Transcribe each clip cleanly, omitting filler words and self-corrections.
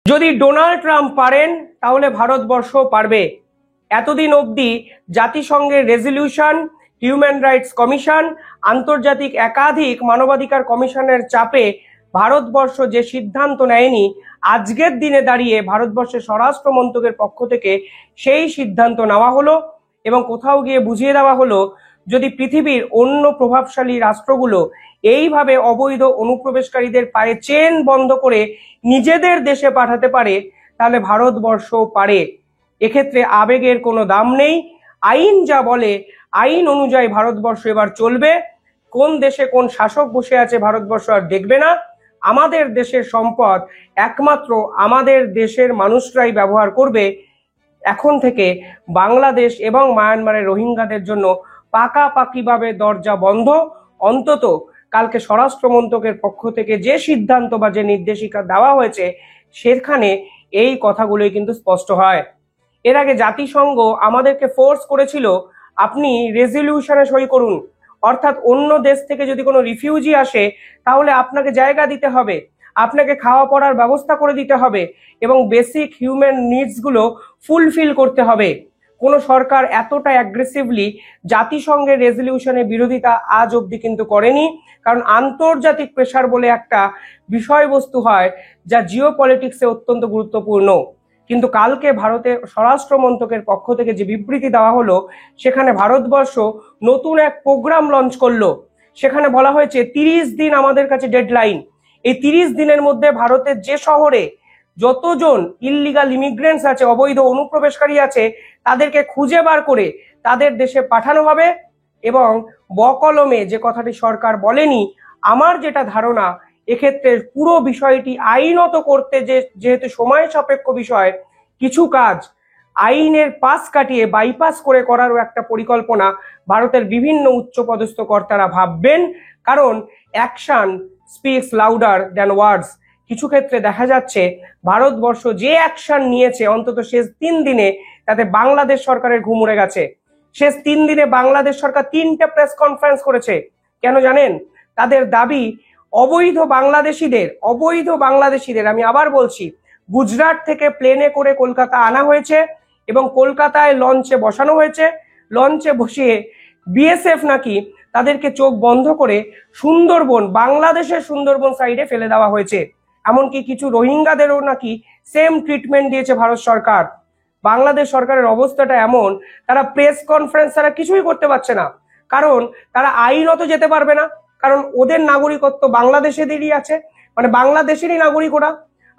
যদি Donald Trump পারেন তাহলে ভারতবর্ষ পারবে। এতদিন অবধি জাতিসংঘের রেজলিউশন, হিউম্যান রাইটস কমিশন, আন্তর্জাতিক একাধিক মানবাধিকার কমিশনের চাপে ভারতবর্ষ যে সিদ্ধান্ত নেয়নি, আজকের দিনে দাঁড়িয়ে ভারতবর্ষের স্বরাষ্ট্র মন্ত্রকের পক্ষ থেকে সেই সিদ্ধান্ত নেওয়া হলো এবং কোথাও গিয়ে বুঝিয়ে দেওয়া হলো যদি পৃথিবীর অন্য প্রভাবশালী রাষ্ট্রগুলো এইভাবে অবৈধ অনুপ্রবেশকারীদের পায়ে চেন বন্ধ করে নিজেদের দেশে পাঠাতে পারে তাহলে ভারতবর্ষ পারে। এক্ষেত্রে আবেগের কোনো দাম নেই। আইন যা বলে আইন অনুযায়ী ভারতবর্ষ এবার চলবে। কোন দেশে কোন শাসক বসে আছে ভারতবর্ষ আর দেখবে না। আমাদের দেশের সম্পদ একমাত্র আমাদের দেশের মানুষরাই ব্যবহার করবে। এখন থেকে বাংলাদেশ এবং মায়ানমারের রোহিঙ্গাদের জন্য পাকাপাকিভাবে দরজা বন্ধ। অন্তত কালকে স্বরাষ্ট্র মন্ত্রকের পক্ষ থেকে যে সিদ্ধান্ত বা যে নির্দেশিকা দেওয়া হয়েছে সেখানে এই কথাগুলোই কিন্তু স্পষ্ট হয়। এর আগে জাতিসংঘ আমাদেরকে ফোর্স করেছিল আপনি রেজলিউশনে সই করুন, অর্থাৎ অন্য দেশ থেকে যদি কোনো রিফিউজি আসে তাহলে আপনাকে জায়গা দিতে হবে, আপনাকে খাওয়া পড়ার ব্যবস্থা করে দিতে হবে এবং বেসিক হিউম্যান নিডসগুলো ফুলফিল করতে হবে। কোনো সরকার এতটা অ্যাগ্রেসিভলি জাতিসংঘের রেজলিউশনের বিরোধিতা আজ অবধি কিন্তু করেনি, কারণ আন্তর্জাতিক প্রেশার বলে একটা বিষয়বস্তু হয় যা জিও পলিটিক্সে অত্যন্ত গুরুত্বপূর্ণ। কিন্তু কালকে ভারতের স্বরাষ্ট্র মন্ত্রকের পক্ষ থেকে যে বিবৃতি দেওয়া হলো সেখানে ভারতবর্ষ নতুন এক প্রোগ্রাম লঞ্চ করলো। সেখানে বলা হয়েছে 30 দিন আমাদের কাছে ডেডলাইন। এই 30 দিনের মধ্যে ভারতের যে শহরে যতজন ইললিগাল ইমিগ্রেন্টস আছে, অবৈধ অনুপ্রবেশকারী আছে, তাদেরকে খুঁজে বার করে তাদের দেশে পাঠানো হবে। এবং বকলমে যে কথাটি সরকার বলেনি, আমার যেটা ধারণা এক্ষেত্রে পুরো বিষয়টি আইনত করতে যেহেতু সময় সাপেক্ষ বিষয়, কিছু কাজ আইনের পাশ কাটিয়ে বাইপাস করে করারও একটা পরিকল্পনা ভারতের বিভিন্ন উচ্চপদস্থ কর্তারা ভাববেন। কারণ অ্যাকশন স্পিক্স লাউডার দ্যান ওয়ার্ডস। কিছু ক্ষেত্রে দেখা যাচ্ছে ভারতবর্ষ যে অ্যাকশন নিয়েছে অন্তত শেষ 3 দিনে, তাতে বাংলাদেশ সরকারের ঘুম উড়ে গেছে। শেষ 3 দিনে বাংলাদেশ সরকার 3টে প্রেস কনফারেন্স করেছে। কেন জানেন? তাদের দাবি অবৈধ বাংলাদেশিদের আমি আবার বলছি, গুজরাট থেকে প্লেনে করে কলকাতা আনা হয়েছে এবং কলকাতায় লঞ্চে বসানো হয়েছে। লঞ্চে বসিয়ে বিএসএফ নাকি তাদেরকে চোখ বন্ধ করে সুন্দরবন, বাংলাদেশের সুন্দরবন সাইডে ফেলে দেওয়া হয়েছে। এমনকি কিছু রোহিঙ্গাদেরও নাকি সেম ট্রিটমেন্ট দিয়েছে ভারত সরকার। বাংলাদেশ সরকারের অবস্থাটা এমন, তারা প্রেস কনফারেন্স ছাড়া কিছুই করতে পারছে না, কারণ তারা আইনত যেতে পারবে না, কারণ ওদের নাগরিকত্ব বাংলাদেশেরই আছে, মানে বাংলাদেশেরই নাগরিক ওরা।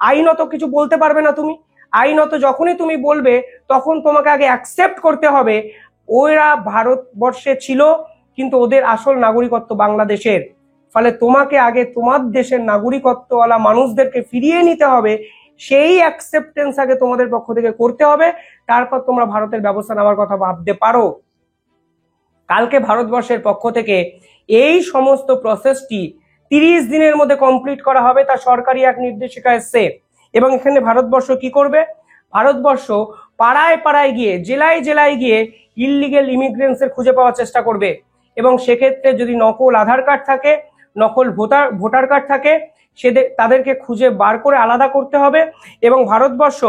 আইনত কিছু বলতে পারবে না তুমি। আইনত যখনই তুমি বলবে তখন তোমাকে আগে অ্যাকসেপ্ট করতে হবে ওরা ভারতবর্ষে ছিল কিন্তু ওদের আসল নাগরিকত্ব বাংলাদেশের। ফলে তোমাকে আগে তোমার দেশের নাগরিকত্বওয়ালা মানুষদেরকে ফিরিয়ে নিতে হবে। সেই অ্যাকসেপ্টেন্স আগে তোমাদের পক্ষ থেকে করতে হবে, তারপর তোমরা ভারতের ব্যবস্থা নেওয়ার কথা ভাবতে পারো। কালকে ভারতবর্ষের পক্ষ থেকে এই সমস্ত প্রসেসটি 30 দিনের মধ্যে কমপ্লিট করা হবে, তা সরকারি এক নির্দেশিকা এসছে। এবং এখানে ভারতবর্ষ কি করবে? ভারতবর্ষ পাড়ায় পাড়ায় গিয়ে, জেলায় জেলায় গিয়ে ইললিগেল ইমিগ্রেন্টসের খুঁজে পাওয়ার চেষ্টা করবে। এবং সেক্ষেত্রে যদি নকল আধার কার্ড থাকে, নকল ভোটার কার্ড থাকে, তাদেরকে খুঁজে বার করে আলাদা করতে হবে এবং ভারতবর্ষ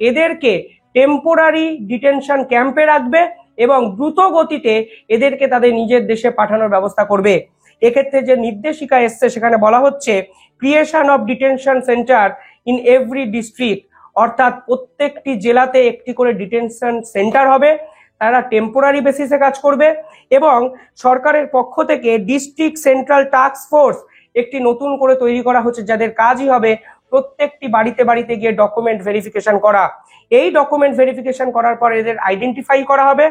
এদেরকে টেম্পোরারি ডিটেনশন ক্যাম্পে রাখবে এবং দ্রুত গতিতে এদেরকে তাদের নিজের দেশে পাঠানোর ব্যবস্থা করবে। এক্ষেত্রে যে নির্দেশিকা এসছে সেখানে বলা হচ্ছে creation of detention centre in every district, অর্থাৎ প্রত্যেকটি জেলাতে একটি করে ডিটেনশন সেন্টার হবে। তারা টেম্পোরারি বেসিসে কাজ করবে এবং সরকারের পক্ষ থেকে ডিস্ট্রিক্ট সেন্ট্রাল টাস্ক ফোর্স একটি নতুন করে তৈরি করা হচ্ছে, যাদের কাজই হবে প্রত্যেকটি বাড়িতে বাড়িতে গিয়ে ডকুমেন্ট ভেরিফিকেশন করা। এই ডকুমেন্ট ভেরিফিকেশন করার পর এদের আইডেন্টিফাই করা হবে।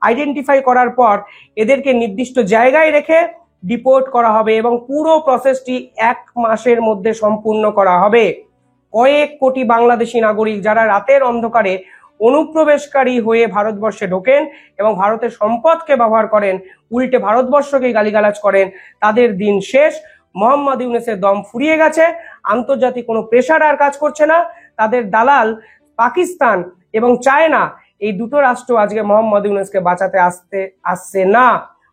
আইডেন্টিফাই করার পর এদেরকে নির্দিষ্ট জায়গায় রেখে ডিপোর্ট করা হবে এবং পুরো প্রসেসটি 1 মাসের মধ্যে সম্পূর্ণ করা হবে। কয়েক কোটি বাংলাদেশি নাগরিক যারা রাতের অন্ধকারে অনুপ্রবেশকারী হয়ে ভারতবর্ষে ঢোকেন এবং ভারতের সম্পদকে ব্যবহার করেন, উল্টে ভারতবর্ষকেই গালিগালাজ করেন, তাদের দিন শেষ। মোহাম্মদ ইউনূসের দম ফুরিয়ে গেছে। আন্তর্জাতিক কোনো প্রেশার আর কাজ করছে না। তাদের দালাল পাকিস্তান এবং চায়না, এই দুটো রাষ্ট্র আজকে মোহাম্মদ ইউনূসকে বাঁচাতে আসছে না।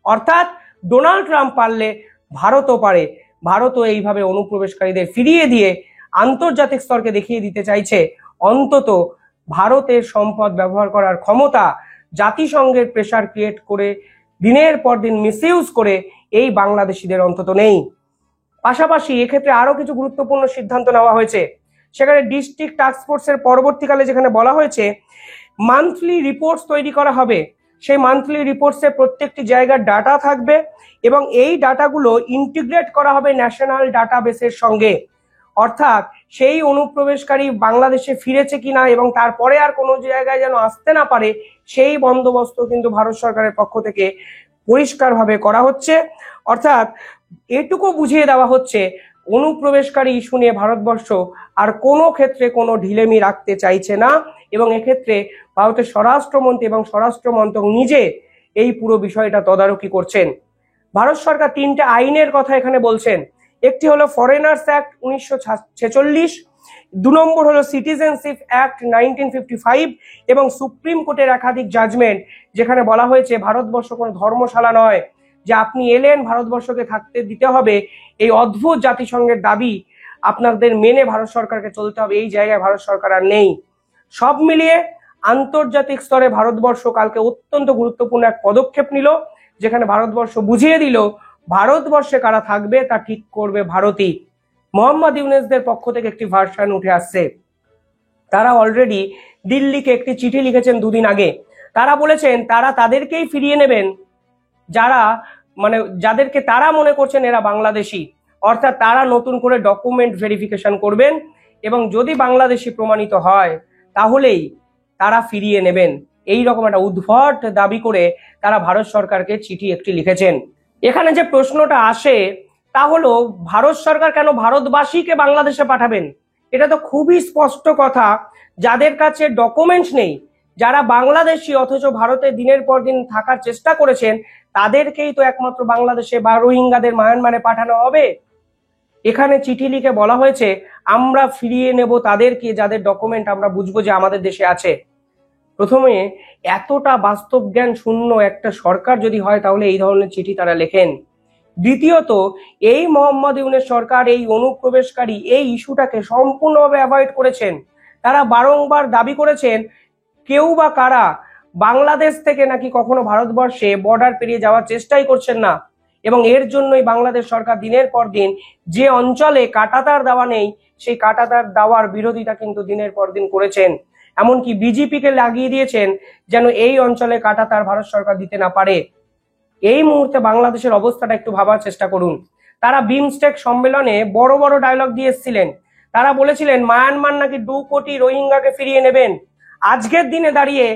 অর্থাৎ ডোনাল্ড ট্রাম্প পারলে ভারতও পারে। ভারতও এইভাবে অনুপ্রবেশকারীদের ফিরিয়ে দিয়ে আন্তর্জাতিক স্তরকে দেখিয়ে দিতে চাইছে অন্তত ভারতের সম্পদ ব্যবহার করার ক্ষমতা জাতিসংঘের প্রেসার ক্রিয়েট করে দিনের পর দিন মিসইউজ করে এই বাংলাদেশিদের অন্তত নেই। পাশাপাশি এক্ষেত্রে আরো কিছু গুরুত্বপূর্ণ সিদ্ধান্ত নেওয়া হয়েছে। সেখানে ডিস্ট্রিক্ট টাস্ক ফোর্সের পরবর্তীকালে যেখানে বলা হয়েছে মান্থলি রিপোর্টস তৈরি করা হবে, সেই মান্থলি রিপোর্টসে প্রত্যেকটি জায়গার ডাটা থাকবে এবং এই ডাটাগুলো ইন্টিগ্রেট করা হবে ন্যাশনাল ডাটাবেসের সঙ্গে। অর্থাৎ সেই অনুপ্রবেশকারী বাংলাদেশে ফিরেছে কিনা এবং তারপরে আর কোনো জায়গায় যেন আসতে না পারে সেই বন্দোবস্ত কিন্তু ভারত সরকারের পক্ষ থেকে পরিষ্কারভাবে করা হচ্ছে। অর্থাৎ এটুকু বুঝিয়ে দেওয়া হচ্ছে অনুপ্রবেশকারী ইস্যু নিয়ে ভারতবর্ষ আর কোনো ক্ষেত্রে কোনো ঢিলেমি রাখতে চাইছে না এবং এক্ষেত্রে ভারতের স্বরাষ্ট্রমন্ত্রী এবং স্বরাষ্ট্র মন্ত্রক নিজে এই পুরো বিষয়টা তদারকি করছেন। ভারত সরকার তিনটে আইনের কথা এখানে বলছেন। একটি হলো ফরেনার্স অ্যাক্ট 1946, 2 নম্বর হলো সিটিজেনশিপ অ্যাক্ট 1955 এবং সুপ্রিম কোর্টের একাধিক জাজমেন্ট যেখানে বলা হয়েছে ভারতবর্ষ কোনো ধর্মশালা নয় যে আপনি এলেন ভারতবর্ষকে থাকতে দিতে হবে, এই অদ্ভুত জাতিসংঘের দাবি আপনাদের মেনে ভারত সরকারকে চলতে হবে, এই জায়গায় ভারত সরকার আর নেই। সব মিলিয়ে আন্তর্জাতিক স্তরে ভারতবর্ষ কালকে অত্যন্ত গুরুত্বপূর্ণ এক পদক্ষেপ নিল, যেখানে ভারতবর্ষ বুঝিয়ে দিল ভারতবর্ষে কারা থাকবে তা ঠিক করবে ভারতই। মোহাম্মদ ইউনূসদের পক্ষ থেকে একটি ভার্সন উঠে আসছে। তারা অলরেডি দিল্লিকে একটি চিঠি লিখেছেন দুদিন আগে। তারা বলেছেন তারা তাদেরকেই ফিরিয়ে নেবেন যারা যাদেরকে তারা মনে করছেন এরা বাংলাদেশি, অর্থাৎ তারা নতুন করে ডকুমেন্ট ভেরিফিকেশন করবেন এবং যদি বাংলাদেশি প্রমাণিত হয় তাহলেই তারা ফিরিয়ে নেবেন। এই রকম একটা উদ্ভট দাবি করে তারা ভারত সরকারকে চিঠি একটি লিখেছেন। এখানে যে প্রশ্নটা আসে তা হলো ভারত সরকার কেন ভারতবাসীকে বাংলাদেশে পাঠাবেন? এটা তো খুবই স্পষ্ট কথা, যাদের কাছে ডকুমেন্টস নেই, যারা বাংলাদেশি অথচ ভারতে দিনের পর দিন থাকার চেষ্টা করেছেন, তাদেরকেই তো একমাত্র বাংলাদেশে বা রোহিঙ্গাদের মায়ানমারে পাঠানো হবে। এখানে চিঠি লিখে বলা হয়েছে আমরা ফিরিয়ে নেব তাদেরকে যাদের ডকুমেন্ট আমরা বুঝবো যে আমাদের দেশে আছে। প্রথমে এতটা বাস্তব জ্ঞান শূন্য একটা সরকার যদি হয় তাহলে এই ধরনের চিঠি তারা লেখেন। দ্বিতীয়ত এই মোহাম্মদ ইউনূস সরকার এই অনুপ্রবেশকারী এই ইস্যুটাকে সম্পূর্ণভাবে অ্যাভয়েড করেছেন। তারা বারংবার দাবি করেছেন কেউ বা কারা বাংলাদেশ থেকে নাকি কখনো ভারতবর্ষে বর্ডার পেরিয়ে যাওয়ার চেষ্টাই করছেন না এবং এর জন্যই বাংলাদেশ সরকার দিনের পর দিন যে অঞ্চলে কাঁটাতার দেওয়া নেই সেই কাঁটাতার দেওয়ার বিরোধিতা কিন্তু দিনের পর দিন করেছেন। এমনকি বিজেপিকে লাগিয়ে দিয়েছেন যেন এই অঞ্চলে কাঁটাতার ভারত সরকার দিতে না পারে। এই মুহূর্তে বাংলাদেশের অবস্থাটা একটু ভাবার চেষ্টা করুন। তারা বিমস্টেক সম্মেলনে বড় বড় ডায়লগ দিয়ে এসেছিলেন। তারা বলেছিলেন মায়ানমার নাকি 2 কোটি রোহিঙ্গাকে ফিরিয়ে নেবেন। আজকের দিনে দাঁড়িয়ে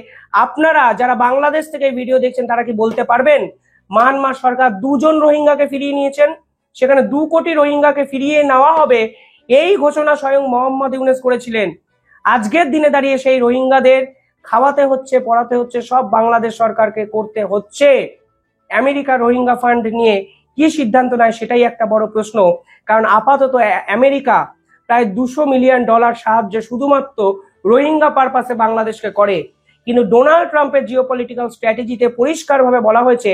আপনারা যারা বাংলাদেশ থেকে ভিডিও দেখছেন তারা কি বলতে পারবেন মায়ানমার সরকার 2 জন রোহিঙ্গাকে ফিরিয়ে নিয়েছেন? সেখানে 2 কোটি রোহিঙ্গাকে ফিরিয়ে নেওয়া হবে এই ঘোষণা স্বয়ং মোহাম্মদ ইউনূস করেছিলেন। আজকের দিনে দাঁড়িয়ে সেই রোহিঙ্গাদের খাওয়াতে হচ্ছে, পড়াতে হচ্ছে, সব বাংলাদেশ সরকারকে করতে হচ্ছে। আমেরিকা রোহিঙ্গা ফান্ড নিয়ে কি সিদ্ধান্ত নেয় সেটাই একটা বড় প্রশ্ন, কারণ আপাতত আমেরিকা প্রায় $200 মিলিয়ন সাহায্য শুধুমাত্র রোহিঙ্গা পারপাসে বাংলাদেশকে করে। কিন্তু ডোনাল্ড ট্রাম্পের জিওপলিটিক্যাল স্ট্র্যাটেজিতে পরিষ্কারভাবে বলা হয়েছে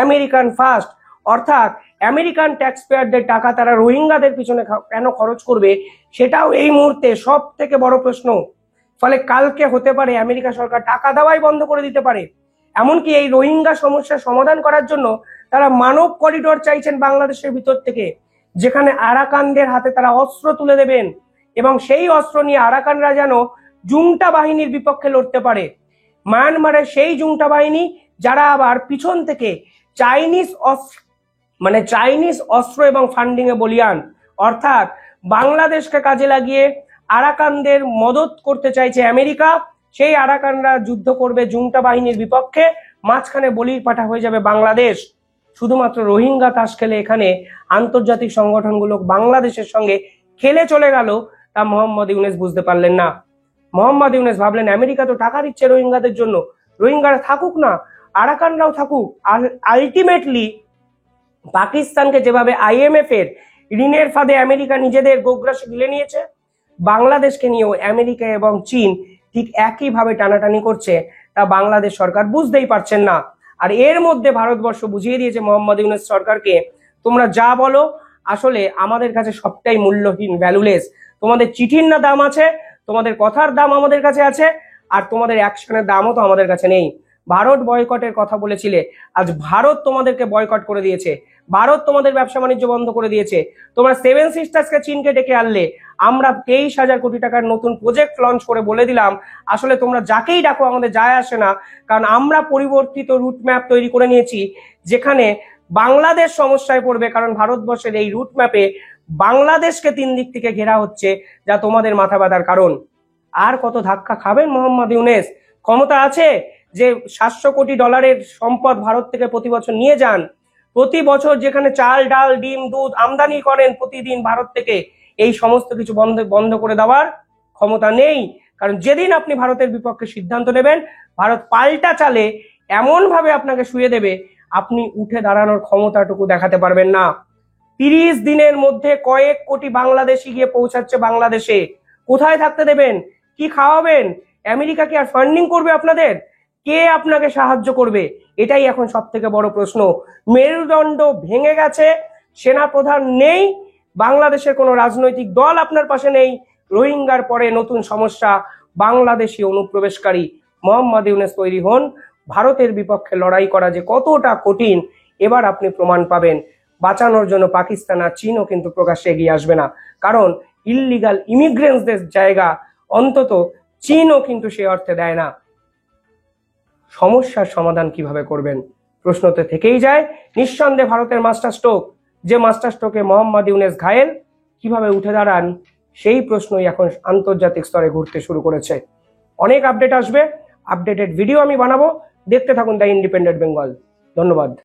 আমেরিকান ফার্স্ট, অর্থাৎ আমেরিকান ট্যাক্স পেয়ারদের টাকা তারা রোহিঙ্গাদের পিছনে কেন খরচ করবে সেটাও এই মুহূর্তে সব থেকে বড় প্রশ্ন। ফলে কালকে হতে পারে আমেরিকা সরকার টাকা দেওয়াই বন্ধ করে দিতে পারে। এমনকি এই রোহিঙ্গা সমস্যার সমাধান করার জন্য তারা মানব করিডোর চাইছেন বাংলাদেশের ভিতর থেকে, যেখানে আরাকানদের হাতে তারা অস্ত্র তুলে দেবেন এবং সেই অস্ত্র নিয়ে আরাকানরা যেন জুংটা বাহিনীর বিপক্ষে লড়তে পারে। মায়ানমারের সেই জুংটা বাহিনী যারা আবার পিছন থেকে চাইনিজ অস্ত্র এবং ফান্ডিং এ বলিয়ান, অর্থাৎ বাংলাদেশকে কাজে লাগিয়ে আরাকানদের মদত করতে চাইছে আমেরিকা। সেই আরাকানরা যুদ্ধ করবে জুংটা বাহিনীর বিপক্ষে, মাঝখানে বলির পাঠা হয়ে যাবে বাংলাদেশ। শুধুমাত্র রোহিঙ্গা তাস খেলে এখানে আন্তর্জাতিক সংগঠনগুলো বাংলাদেশের সঙ্গে খেলে চলে গেল, তা মোহাম্মদ ইউনূস বুঝতে পারলেন না। মোহাম্মদ ইউনূস ভাবলেন আমেরিকা তো টাকা দিচ্ছে রোহিঙ্গাদের জন্য, রোহিঙ্গারা থাকুক না, আরাকানরাও থাকুক। আর আলটিমেটলি পাকিস্তানকে যেভাবে IMF এর ঋণের ফাঁদে আমেরিকা নিজেদের গোগ্রাসে গিলে নিয়েছে, বাংলাদেশকে নিয়েও আমেরিকা এবং চীন ঠিক একইভাবে টানাটানি করছে, তা বাংলাদেশ সরকার বুঝতেই পারছেন না। আর এর মধ্যে ভারতবর্ষ বুঝিয়ে দিয়েছে মোহাম্মদ ইউনূস সরকারকে তোমরা যা বলো আসলে আমাদের কাছে সবটাই মূল্যহীন, ভ্যালুলেস। তোমাদের চিঠির না দাম আছে, তোমাদের কথার দাম আমাদের কাছে আছে, আর তোমাদের অ্যাকশনের দামও তো আমাদের কাছে নেই। ভারত বয়কটের কথা বলেছিলে, আজ ভারত তোমাদেরকে বয়কট করে দিয়েছে, ভারত তোমাদের ব্যবসা বাণিজ্য বন্ধ করে দিয়েছে। তোমরা সেভেন সিস্টার্সকে চীনকে ডেকে আনলে, আমরা 23,000 কোটি টাকার নতুন প্রজেক্ট লঞ্চ করে বলে দিলাম আসলে তোমরা যাকেই ডাকো আমাদের যায় আসে না, কারণ আমরা পরিবর্তিত রুট ম্যাপ তৈরি করে নিয়েছি, যেখানে বাংলাদেশ সমস্যায় পড়বে, কারণ ভারতবর্ষের এই রুট ম্যাপে বাংলাদেশকে 3 দিক থেকে ঘেরা হচ্ছে, যা তোমাদের মাথা ব্যথার কারণ। আর কত ধাক্কা খাবেন মোহাম্মদ ইউনূস? ক্ষমতা আছে যে 700 কোটি ডলারের সম্পদ ভারত থেকে প্রতি বছর নিয়ে যান, প্রতি বছর যেখানে চাল ডাল ডিম দুধ আমদানি করেন প্রতিদিন ভারত থেকে, এই সমস্ত কিছু বন্ধ করে দেওয়ার ক্ষমতা নেই। কারণ যেদিন আপনি ভারতের বিপক্ষে সিদ্ধান্ত নেবেন, ভারত পাল্টা চালে এমন ভাবে আপনাকে শুয়ে দেবে, আপনি উঠে দাঁড়ানোর ক্ষমতাটুকু দেখাতে পারবেন না। 30 দিনের মধ্যে কয়েক কোটি বাংলাদেশি গিয়ে পৌঁছাচ্ছে বাংলাদেশে। কোথায় থাকতে দেবেন? কি খাওয়াবেন? আমেরিকা কি আর ফান্ডিং করবে আপনাদের? কে আপনাকে সাহায্য করবে? এটাই এখন সব থেকে বড় প্রশ্ন। মেরুদণ্ড ভেঙে গেছে, সেনাপ্রধান নেই, বাংলাদেশের কোনো রাজনৈতিক দল আপনার পাশে নেই। রোহিঙ্গার পরে নতুন সমস্যা বাংলাদেশি অনুপ্রবেশকারী। মোহাম্মদ ইউনূস তৈরি হন, ভারতের বিপক্ষে লড়াই করা যে কতটা কঠিন এবার আপনি প্রমাণ পাবেন। বাঁচানোর জন্য পাকিস্তান আর চীনও কিন্তু প্রকাশ্যে এগিয়ে আসবে না, কারণ ইললিগাল ইমিগ্রেন্টসদের জায়গা অন্তত চীনও কিন্তু সে অর্থে দেয় না। সমস্যার সমাধান কিভাবে করবেন প্রশ্ন তো থেকেই যায়। নিঃসন্দেহে ভারতের মাস্টার স্ট্রোক, যে মাস্টার স্ট্রোকে মোহাম্মদ ইউনূস ঘায়েল, কিভাবে উঠে দাঁড়ান সেই প্রশ্নই এখন আন্তর্জাতিক স্তরে ঘুরতে শুরু করেছে। অনেক আপডেট আসবে, আপডেটেড ভিডিও আমি বানাবো, দেখতে থাকুন দ্য ইন্ডিপেন্ডেন্ট বেঙ্গল। ধন্যবাদ।